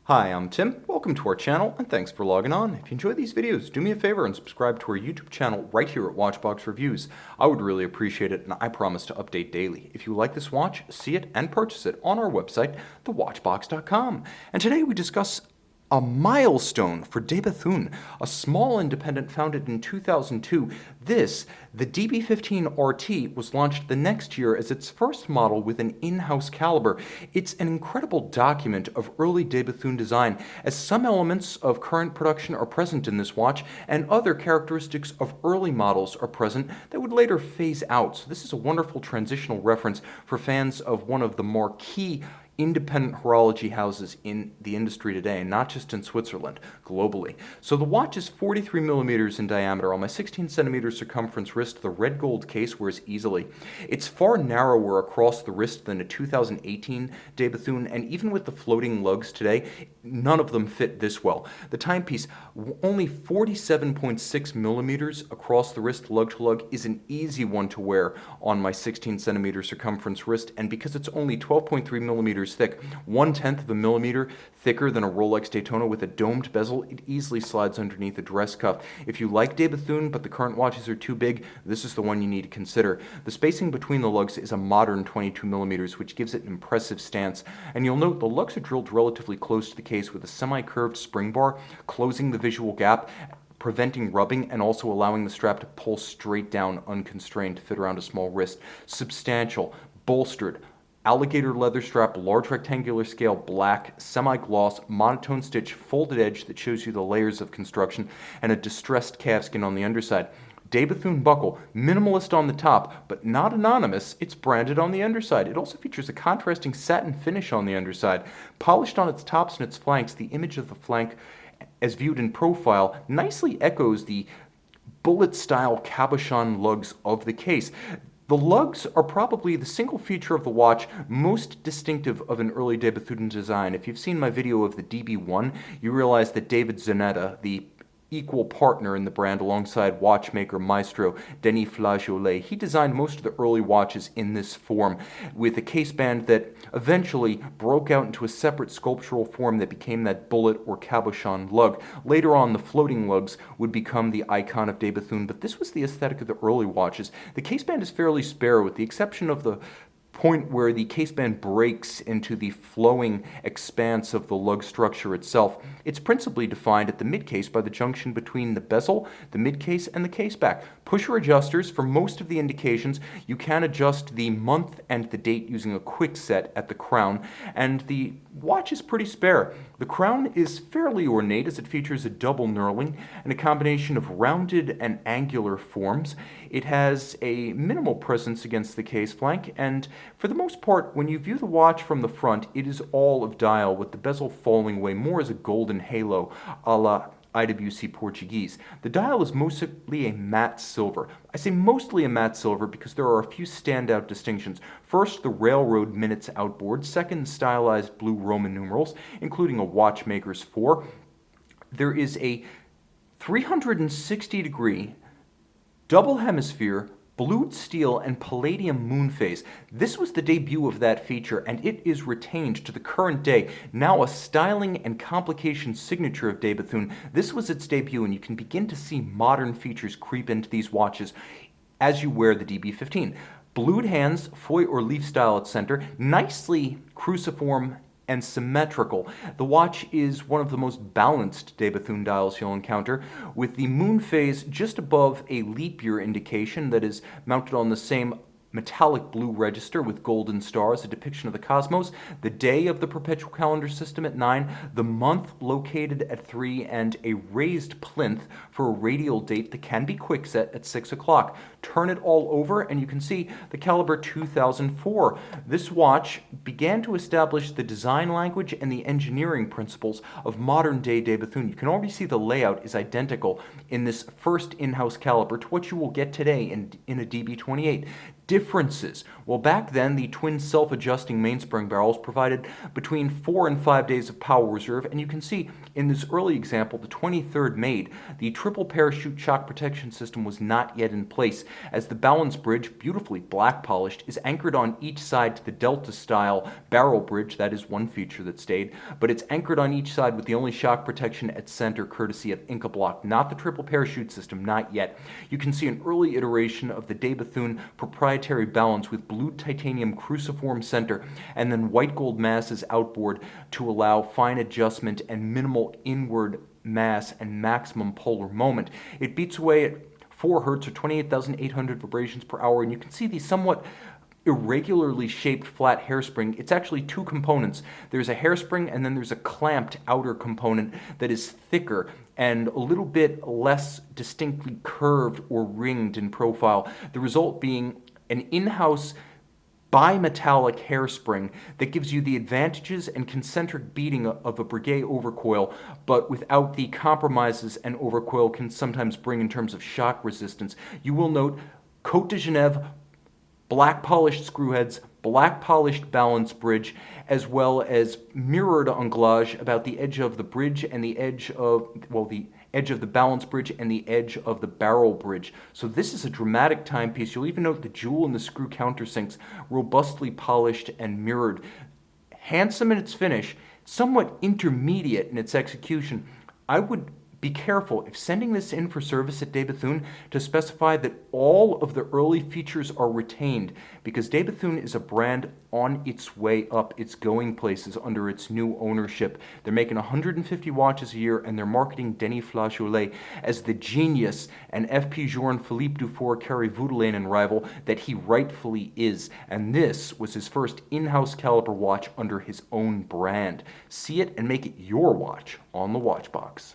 Hi, I'm Tim. Welcome to our channel, and thanks for logging on. If you enjoy these videos, do me a favor and subscribe to our YouTube channel right here at Watchbox Reviews. I would really appreciate it, and I promise to update daily. If you like this watch, see it and purchase it on our website, thewatchbox.com. And today we discuss a milestone for de Bethune, a small independent founded in 2002. This, the DB15RT, was launched the next year as its first model with an in-house caliber. It's an incredible document of early de Bethune design, as some elements of current production are present in this watch, and other characteristics of early models are present that would later phase out. So this is a wonderful transitional reference for fans of one of the marquee independent horology houses in the industry today, and not just in Switzerland, globally. So the watch is 43 millimeters in diameter. On my 16 centimeter circumference wrist, the red gold case wears easily. It's far narrower across the wrist than a 2018 de Bethune, and even with the floating lugs today, none of them fit this well. The timepiece, only 47.6 millimeters across the wrist, lug-to-lug, is an easy one to wear on my 16 centimeter circumference wrist, and because it's only 12.3 millimeters thick, 1/10 of a millimeter thicker than a Rolex Daytona with a domed bezel, it easily slides underneath a dress cuff. If you like de Bethune but the current watches are too big, this is the one you need to consider. The spacing between the lugs is a modern 22 millimeters, which gives it an impressive stance. And you'll note the lugs are drilled relatively close to the case with a semi-curved spring bar, closing the visual gap, preventing rubbing, and also allowing the strap to pull straight down unconstrained to fit around a small wrist. Substantial, bolstered, alligator leather strap, large rectangular scale, black, semi-gloss, monotone stitch, folded edge that shows you the layers of construction, and a distressed calfskin on the underside. De Bethune buckle, minimalist on the top, but not anonymous. It's branded on the underside. It also features a contrasting satin finish on the underside. Polished on its tops and its flanks, the image of the flank, as viewed in profile, nicely echoes the bullet-style cabochon lugs of the case. The lugs are probably the single feature of the watch most distinctive of an early de Bethune design. If you've seen my video of the DB1, you realize that David Zanetta, the equal partner in the brand alongside watchmaker maestro Denis Flageolet, he designed most of the early watches in this form, with a case band that eventually broke out into a separate sculptural form that became that bullet or cabochon lug. Later on, the floating lugs would become the icon of de Bethune, but this was the aesthetic of the early watches. The case band is fairly spare, with the exception of the point where the caseband breaks into the flowing expanse of the lug structure itself. It's principally defined at the mid-case by the junction between the bezel, the mid-case, and the case back. Pusher adjusters for most of the indications. You can adjust the month and the date using a quick set at the crown, and the watch is pretty spare. The crown is fairly ornate as it features a double knurling and a combination of rounded and angular forms. It has a minimal presence against the case flank, and for the most part, when you view the watch from the front, it is all of dial, with the bezel falling away more as a golden halo, a la IWC Portuguese. The dial is mostly a matte silver. I say mostly a matte silver because there are a few standout distinctions. First, the railroad minutes outboard. Second, stylized blue Roman numerals, including a watchmaker's 4. There is a 360-degree double hemisphere blued steel and palladium moon phase. This was the debut of that feature, and it is retained to the current day, now a styling and complication signature of de Bethune. This was its debut, and you can begin to see modern features creep into these watches as you wear the DB15. Blued hands, foy or leaf style at center, nicely cruciform and symmetrical. The watch is one of the most balanced de Bethune dials you'll encounter, with the moon phase just above a leap year indication that is mounted on the same metallic blue register with golden stars, a depiction of the cosmos, the day of the perpetual calendar system at 9, the month located at 3, and a raised plinth for a radial date that can be quickset at 6 o'clock. Turn it all over and you can see the caliber 2004. This watch began to establish the design language and the engineering principles of modern day de Bethune. You can already see the layout is identical in this first in-house caliber to what you will get today in a DB28. Differences. Well, back then, the twin self-adjusting mainspring barrels provided between 4 and 5 days of power reserve, and you can see in this early example, the 23rd made, the triple parachute shock protection system was not yet in place, as the balance bridge, beautifully black polished, is anchored on each side to the Delta-style barrel bridge. That is one feature that stayed, but it's anchored on each side with the only shock protection at center, courtesy of Inca Block, not the triple parachute system, not yet. You can see an early iteration of the Bethune proprietary balance with blue titanium cruciform center and then white gold masses outboard to allow fine adjustment and minimal inward mass and maximum polar moment. It beats away at 4 Hertz or 28,800 vibrations per hour, and you can see the somewhat irregularly shaped flat hairspring. It's actually two components. There's a hairspring and then there's a clamped outer component that is thicker and a little bit less distinctly curved or ringed in profile. The result being an in-house bimetallic hairspring that gives you the advantages and concentric beating of a Breguet overcoil, but without the compromises an overcoil can sometimes bring in terms of shock resistance. You will note Côte de Genève, black polished screw heads, black polished balance bridge, as well as mirrored anglage about the edge of the bridge and the edge of, well, the edge of the balance bridge and the edge of the barrel bridge. So this is a dramatic timepiece. You'll even note the jewel and the screw countersinks, robustly polished and mirrored. Handsome in its finish, somewhat intermediate in its execution. I would be careful if sending this in for service at Bethune to specify that all of the early features are retained, because Bethune is a brand on its way up. It's going places under its new ownership. They're making 150 watches a year, and they're marketing Denis Flageolet as the genius and FP Journe Philippe Dufour Carré Voudelainen rival that he rightfully is. And this was his first in-house caliber watch under his own brand. See it and make it your watch on the Watchbox.